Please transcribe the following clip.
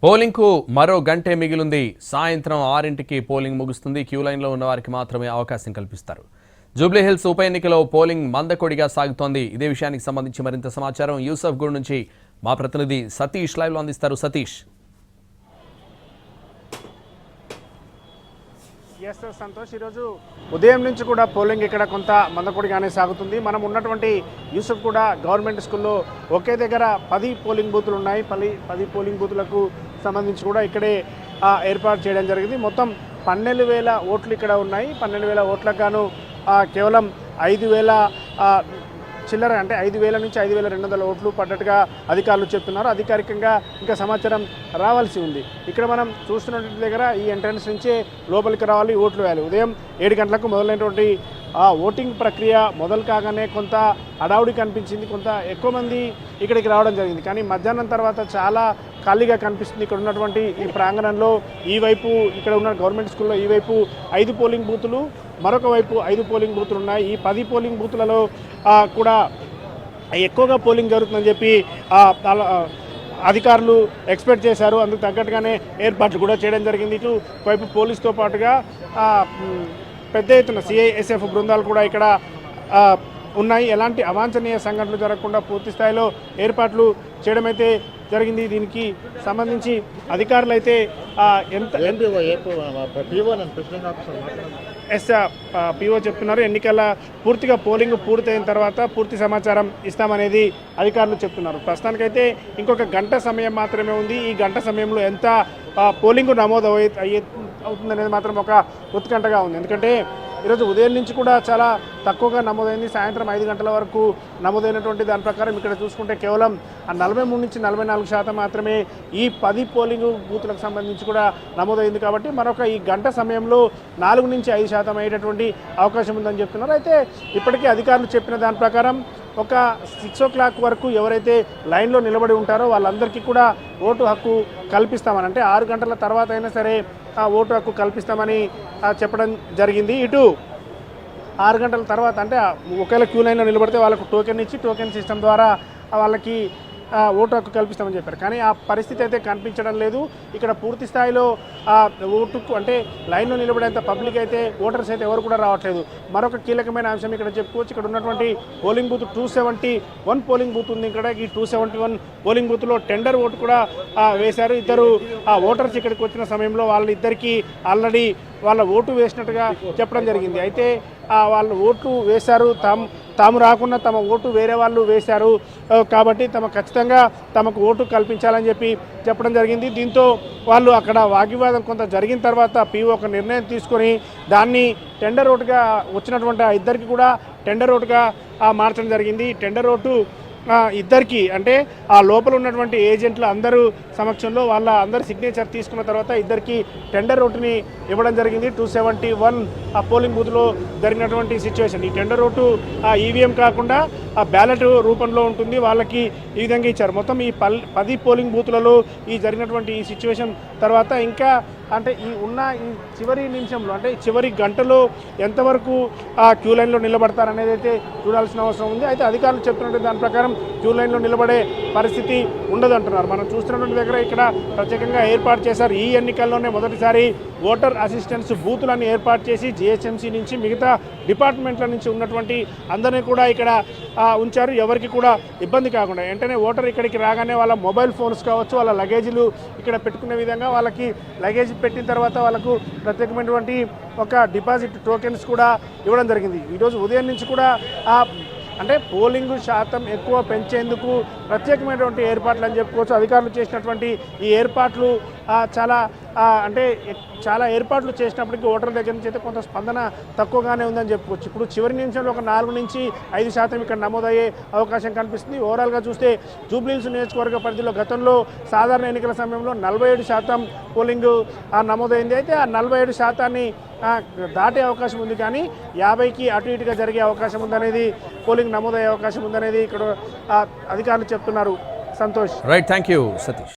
పోలింగ్కు మరో గంటే మిగిలింది. సాయంత్రం 6కి పోలింగ్ ముగుస్తుంది. క్యూ లైన్లో ఉన్న వారికి మాత్రమే అవకాశం కల్పిస్తారు. జూబ్లీహిల్స్ ఉప ఎన్నికలో పోలింగ్ మందకొడిగా సాగుతోంది. ఇదే విషయానికి సంబంధించి మరింత సమాచారం యూసఫ్గూడ్ నుంచి మా ప్రతినిధి సతీష్ లైవ్లో అందిస్తారు. సతీష్. ఎస్ సంతోష్, ఈరోజు ఉదయం నుంచి కూడా పోలింగ్ ఇక్కడ కొంత మందకొడిగానే సాగుతుంది. మనం ఉన్నటువంటి యూసఫ్ కూడా గవర్నమెంట్ స్కూల్లో ఒకే దగ్గర 10 పోలింగ్ బూతులు ఉన్నాయి. 10 పోలింగ్ బూతులకు సంబంధించి కూడా ఇక్కడే ఏర్పాటు చేయడం జరిగింది. మొత్తం 12,000 ఓట్లు ఇక్కడ ఉన్నాయి. 12,000 ఓట్లకు గాను కేవలం 5,000 చిల్లర అంటే 5,000 నుంచి 5,200 ఓట్లు పడ్డట్టుగా అధికారులు చెప్తున్నారు. అధికారికంగా ఇంకా సమాచారం రావాల్సి ఉంది. ఇక్కడ మనం చూస్తున్నటువంటి దగ్గర ఈ ఎంట్రన్స్ నుంచే లోపలికి రావాలి, ఓట్లు వేయాలి. ఉదయం 7 గంటలకు మొదలైనటువంటి ఓటింగ్ ప్రక్రియ మొదలు కాగానే కొంత హడావుడి కనిపించింది. కొంత ఎక్కువ మంది ఇక్కడికి రావడం జరిగింది. కానీ మధ్యాహ్నం తర్వాత చాలా ఖాళీగా కనిపిస్తుంది. ఇక్కడ ఉన్నటువంటి ఈ ప్రాంగణంలో ఈ వైపు ఇక్కడ ఉన్న గవర్నమెంట్ స్కూల్లో ఈ వైపు 5 పోలింగ్ బూతులు, మరొక వైపు 5 పోలింగ్ బూతులు ఉన్నాయి. ఈ 10 పోలింగ్ బూతులలో కూడా ఎక్కువగా పోలింగ్ జరుగుతుందని చెప్పి అధికారులు ఎక్స్పెక్ట్ చేశారు. అందుకు తగ్గట్టుగానే ఏర్పాట్లు కూడా చేయడం జరిగింది. ఇటు వైపు పోలీసుతో పాటుగా పెద్ద ఎత్తున సిఐఎస్ఎఫ్ బృందాలు కూడా ఇక్కడ ఉన్నాయి. ఎలాంటి అవాంఛనీయ సంఘటనలు జరగకుండా పూర్తి స్థాయిలో ఏర్పాట్లు చేయడం అయితే జరిగింది. దీనికి సంబంధించి అధికారులు అయితే పిఓ చెప్తున్నారు. ఎన్నికల పూర్తిగా పోలింగ్ పూర్తయిన తర్వాత పూర్తి సమాచారం ఇస్తామనేది అధికారులు చెప్తున్నారు. ప్రస్తుతానికైతే ఇంకొక గంట సమయం మాత్రమే ఉంది. ఈ గంట సమయంలో ఎంత పోలింగ్ నమోదు అవుతుందనేది మాత్రం ఒక ఉత్కంఠగా ఉంది. ఎందుకంటే ఈరోజు ఉదయం నుంచి కూడా చాలా తక్కువగా నమోదైంది. సాయంత్రం 5 గంటల వరకు నమోదైనటువంటి దాని ప్రకారం ఇక్కడ చూసుకుంటే కేవలం 43 నుంచి 44% మాత్రమే ఈ 10 పోలింగ్ బూతులకు సంబంధించి కూడా నమోదైంది. కాబట్టి మరొక ఈ గంట సమయంలో 4 నుంచి 5% అయ్యేటటువంటి అవకాశం ఉందని చెప్తున్నారు. అయితే ఇప్పటికీ అధికారులు చెప్పిన దాని ప్రకారం ఒక 6 o'clock వరకు ఎవరైతే లైన్లో నిలబడి ఉంటారో వాళ్ళందరికీ కూడా ఓటు హక్కు కల్పిస్తామని, అంటే 6 గంటల తర్వాత అయినా సరే ఓటు హక్కు కల్పిస్తామని చెప్పడం జరిగింది. ఇటు 6 గంటల తర్వాత అంటే ఒకవేళ క్యూ లైన్లో నిలబడితే వాళ్ళకు టోకెన్ ఇచ్చి టోకెన్ సిస్టమ్ ద్వారా వాళ్ళకి ఓటు హక్కు కల్పిస్తామని చెప్పారు. కానీ ఆ పరిస్థితి అయితే కనిపించడం లేదు. ఇక్కడ పూర్తి స్థాయిలో ఓటుకు అంటే లైన్లో నిలబడేంత పబ్లిక్ అయితే ఓటర్స్ అయితే ఎవరు కూడా రావట్లేదు. మరొక కీలకమైన అంశం ఇక్కడ చెప్పుకోవచ్చు. ఇక్కడ ఉన్నటువంటి పోలింగ్ బూత్ 271 పోలింగ్ బూత్ ఉంది. ఇక్కడ ఈ 271 పోలింగ్ బూత్లో టెండర్ ఓటు కూడా వేశారు. ఇద్దరు ఓటర్స్ ఇక్కడికి వచ్చిన సమయంలో వాళ్ళిద్దరికీ ఆల్రెడీ వాళ్ళ ఓటు వేసినట్టుగా చెప్పడం జరిగింది. అయితే వాళ్ళు ఓట్లు వేశారు, తాము రాకుండా తమ ఓటు వేరే వాళ్ళు వేశారు కాబట్టి ఖచ్చితంగా తమకు ఓటు కల్పించాలని చెప్పడం జరిగింది. దీంతో వాళ్ళు అక్కడ వాగ్వివాదం కొంత జరిగిన తర్వాత పీఓ ఒక నిర్ణయం తీసుకొని దాన్ని టెండర్ ఓటుగా వచ్చినటువంటి ఇద్దరికి కూడా టెండర్ ఓటుగా మార్చడం జరిగింది. టెండర్ ఓటు ఇద్దరికి అంటే ఆ లోపల ఉన్నటువంటి ఏజెంట్ల అందరూ సమక్షంలో వాళ్ళ అందరి సిగ్నేచర్ తీసుకున్న తర్వాత ఇద్దరికి టెండర్ ఓటుని ఇవ్వడం జరిగింది. 271 ఆ పోలింగ్ బూత్లో జరిగినటువంటి సిచ్యువేషన్. ఈ టెండర్ ఓటు ఈవీఎం కాకుండా బ్యాలెట్ రూపంలో ఉంటుంది. వాళ్ళకి ఈ విధంగా ఇచ్చారు. మొత్తం ఈ 10 పోలింగ్ బూత్లలో ఈ జరిగినటువంటి ఈ సిచ్యువేషన్ తర్వాత ఇంకా అంటే ఈ చివరి నిమిషంలో అంటే చివరి గంటలో ఎంతవరకు క్యూ లైన్లో నిలబడతారనేది అయితే చూడాల్సిన అవసరం ఉంది. అయితే అధికారులు చెప్తున్నట్టు దాని ప్రకారం క్యూ లైన్లో నిలబడే పరిస్థితి ఉండదంటున్నారు. మనం చూస్తున్నటువంటి దగ్గర ఇక్కడ ప్రత్యేకంగా ఏర్పాటు చేశారు. ఈ ఎన్నికల్లోనే మొదటిసారి ఓటర్ అసిస్టెన్స్ బూతులను ఏర్పాటు చేసి జిహెచ్ఎంసీ నుంచి మిగతా డిపార్ట్మెంట్ల నుంచి ఉన్నటువంటి అందరినీ కూడా ఇక్కడ ఉంచారు. ఎవరికి కూడా ఇబ్బంది కాకుండా వెంటనే ఓటర్ ఇక్కడికి రాగానే వాళ్ళ మొబైల్ ఫోన్స్ కావచ్చు, వాళ్ళ లగేజీలు ఇక్కడ పెట్టుకునే విధంగా వాళ్ళకి లగేజ్ పెట్టిన తర్వాత వాళ్ళకు ప్రత్యేకమైనటువంటి ఒక డిపాజిట్ టోకెన్స్ కూడా ఇవ్వడం జరిగింది. ఈరోజు ఉదయం నుంచి కూడా అంటే పోలింగ్ శాతం ఎక్కువ పెంచేందుకు ప్రత్యేకమైనటువంటి ఏర్పాట్లు అని చెప్పుకోవచ్చు. అధికారులు చేసినటువంటి ఈ ఏర్పాట్లు చాలా ఏర్పాట్లు చేసినప్పటికీ ఓటర్ల దగ్గర నుంచి అయితే కొంత స్పందన తక్కువగానే ఉందని చెప్పుకోవచ్చు. ఇప్పుడు చివరి నిమిషంలో ఒక 4 నుంచి 5% ఇక్కడ నమోదయ్యే అవకాశం కనిపిస్తుంది. ఓవరాల్గా చూస్తే జూబ్లీహిల్స్ నియోజకవర్గ పరిధిలో గతంలో సాధారణ ఎన్నికల సమయంలో 47% పోలింగ్ నమోదైంది. అయితే ఆ 47%ని దాటే అవకాశం ఉంది. కానీ 50కి అటు ఇటుగా జరిగే అవకాశం ఉందనేది, పోలింగ్ నమోదయ్యే అవకాశం ఉందనేది ఇక్కడ అధికారులు చెప్తున్నారు. Santosh. Right, thank you Satish.